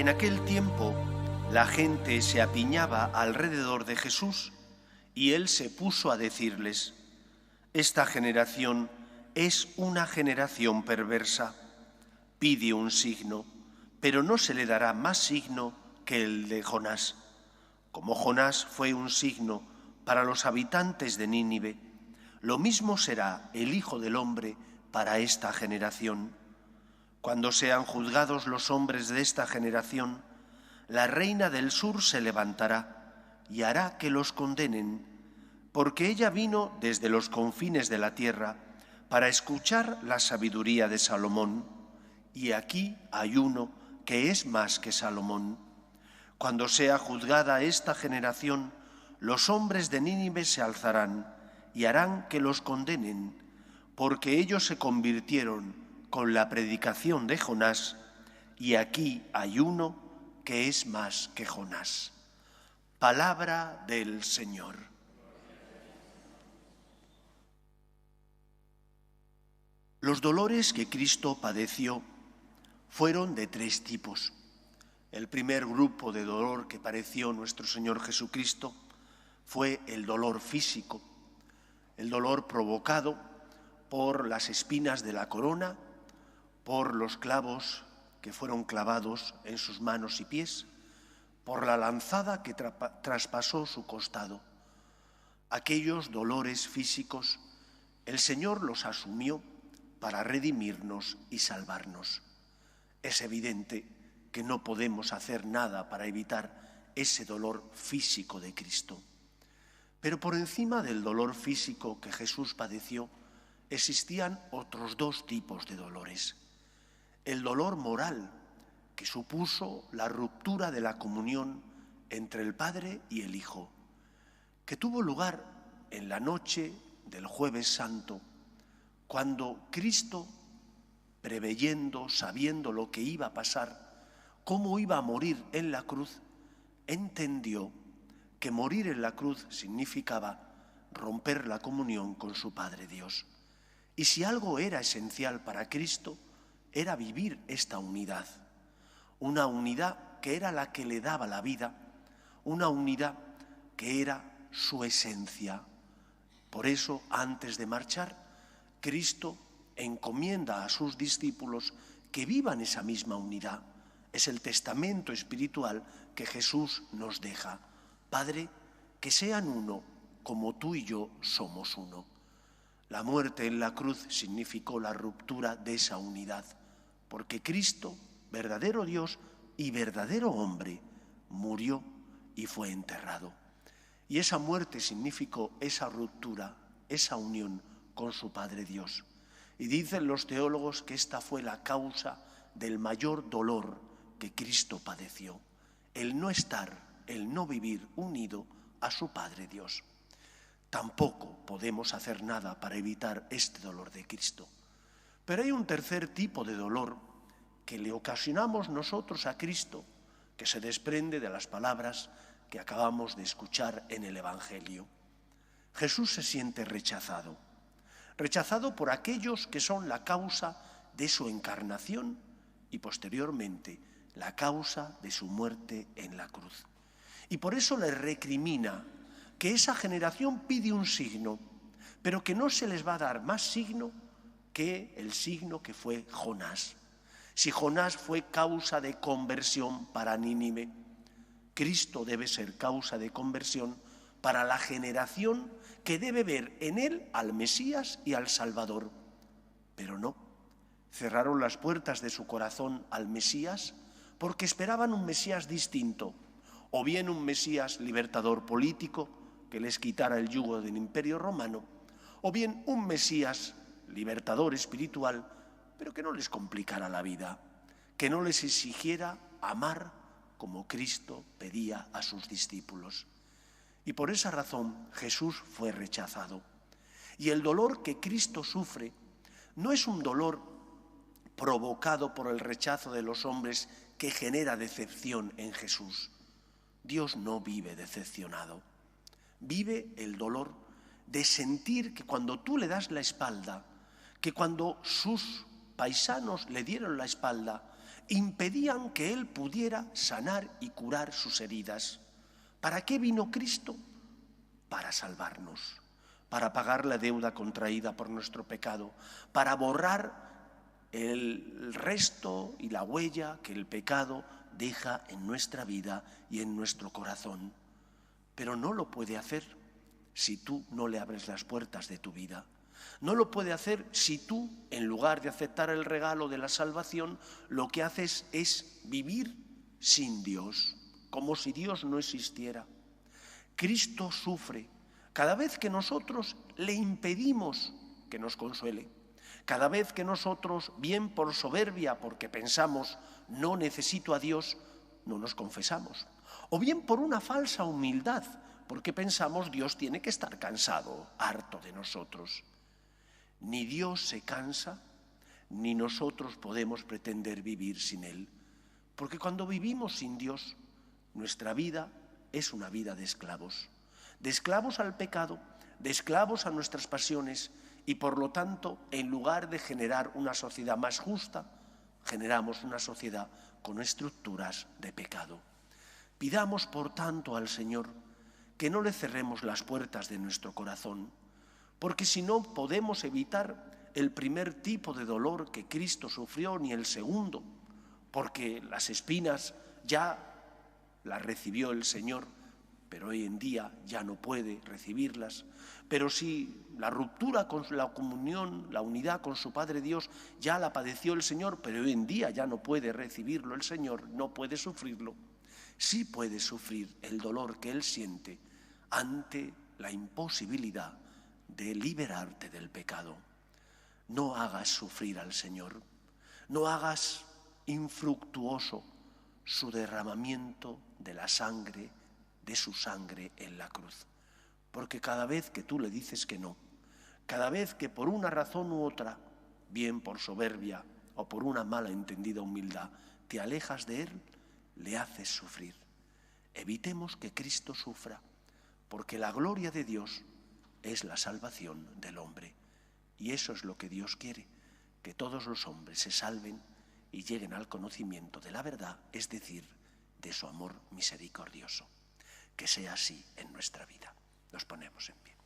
En aquel tiempo, la gente se apiñaba alrededor de Jesús y él se puso a decirles: «Esta generación es una generación perversa. Pide un signo, pero no se le dará más signo que el de Jonás. Como Jonás fue un signo para los habitantes de Nínive, lo mismo será el Hijo del Hombre para esta generación. Cuando sean juzgados los hombres de esta generación, la reina del sur se levantará y hará que los condenen, porque ella vino desde los confines de la tierra para escuchar la sabiduría de Salomón, y aquí hay uno que es más que Salomón. Cuando sea juzgada esta generación, los hombres de Nínive se alzarán y harán que los condenen, porque ellos se convirtieron con la predicación de Jonás, y aquí hay uno que es más que Jonás». Palabra del Señor. Los dolores que Cristo padeció fueron de tres tipos. El primer grupo de dolor que padeció nuestro Señor Jesucristo fue el dolor físico, el dolor provocado por las espinas de la corona, por los clavos que fueron clavados en sus manos y pies, por la lanzada que traspasó su costado. Aquellos dolores físicos, el Señor los asumió para redimirnos y salvarnos. Es evidente que no podemos hacer nada para evitar ese dolor físico de Cristo. Pero por encima del dolor físico que Jesús padeció, existían otros dos tipos de dolores. El dolor moral, que supuso la ruptura de la comunión entre el Padre y el Hijo, que tuvo lugar en la noche del Jueves Santo, cuando Cristo, preveyendo, sabiendo lo que iba a pasar, cómo iba a morir en la cruz, entendió que morir en la cruz significaba romper la comunión con su Padre Dios. Y si algo era esencial para Cristo, era vivir esta unidad. Una unidad que era la que le daba la vida, una unidad que era su esencia. Por eso, antes de marchar, Cristo encomienda a sus discípulos que vivan esa misma unidad. Es el testamento espiritual que Jesús nos deja. Padre, que sean uno como tú y yo somos uno. La muerte en la cruz significó la ruptura de esa unidad, porque Cristo, verdadero Dios y verdadero hombre, murió y fue enterrado. Y esa muerte significó esa ruptura, esa unión con su Padre Dios. Y dicen los teólogos que esta fue la causa del mayor dolor que Cristo padeció, el no estar, el no vivir unido a su Padre Dios. Tampoco podemos hacer nada para evitar este dolor de Cristo. Pero hay un tercer tipo de dolor que le ocasionamos nosotros a Cristo, que se desprende de las palabras que acabamos de escuchar en el Evangelio. Jesús se siente rechazado por aquellos que son la causa de su encarnación y posteriormente la causa de su muerte en la cruz. Y por eso le recrimina que esa generación pide un signo, pero que no se les va a dar más signo que el signo que fue Jonás. Si Jonás fue causa de conversión para Nínive, Cristo debe ser causa de conversión para la generación que debe ver en él al Mesías y al Salvador. Pero no, cerraron las puertas de su corazón al Mesías porque esperaban un Mesías distinto, o bien un Mesías libertador político que les quitara el yugo del Imperio Romano, o bien un Mesías libertador espiritual, pero que no les complicara la vida, que no les exigiera amar como Cristo pedía a sus discípulos. Y por esa razón Jesús fue rechazado. Y el dolor que Cristo sufre no es un dolor provocado por el rechazo de los hombres que genera decepción en Jesús. Dios no vive decepcionado. Vive el dolor de sentir que cuando tú le das la espalda, que cuando sus paisanos le dieron la espalda, impedían que Él pudiera sanar y curar sus heridas. ¿Para qué vino Cristo? Para salvarnos, para pagar la deuda contraída por nuestro pecado, para borrar el resto y la huella que el pecado deja en nuestra vida y en nuestro corazón. Pero no lo puede hacer si tú no le abres las puertas de tu vida. No lo puede hacer si tú, en lugar de aceptar el regalo de la salvación, lo que haces es vivir sin Dios, como si Dios no existiera. Cristo sufre cada vez que nosotros le impedimos que nos consuele. Cada vez que nosotros, bien por soberbia, porque pensamos no necesito a Dios, no nos confesamos. O bien por una falsa humildad, porque pensamos Dios tiene que estar cansado, harto de nosotros. Ni Dios se cansa, ni nosotros podemos pretender vivir sin Él. Porque cuando vivimos sin Dios, nuestra vida es una vida de esclavos al pecado, de esclavos a nuestras pasiones, y por lo tanto, en lugar de generar una sociedad más justa, generamos una sociedad con estructuras de pecado. Pidamos, por tanto, al Señor que no le cerremos las puertas de nuestro corazón, porque si no podemos evitar el primer tipo de dolor que Cristo sufrió, ni el segundo, porque las espinas ya las recibió el Señor, pero hoy en día ya no puede recibirlas. Pero si la ruptura con la comunión, la unidad con su Padre Dios, ya la padeció el Señor, pero hoy en día ya no puede recibirlo el Señor, no puede sufrirlo. Sí puede sufrir el dolor que Él siente ante la imposibilidad de liberarte del pecado. No hagas sufrir al Señor, no hagas infructuoso su derramamiento de la sangre, de su sangre en la cruz. Porque cada vez que tú le dices que no, cada vez que por una razón u otra, bien por soberbia o por una mala entendida humildad, te alejas de Él, le haces sufrir. Evitemos que Cristo sufra, porque la gloria de Dios es la salvación del hombre. Y eso es lo que Dios quiere, que todos los hombres se salven y lleguen al conocimiento de la verdad, es decir, de su amor misericordioso. Que sea así en nuestra vida. Nos ponemos en pie.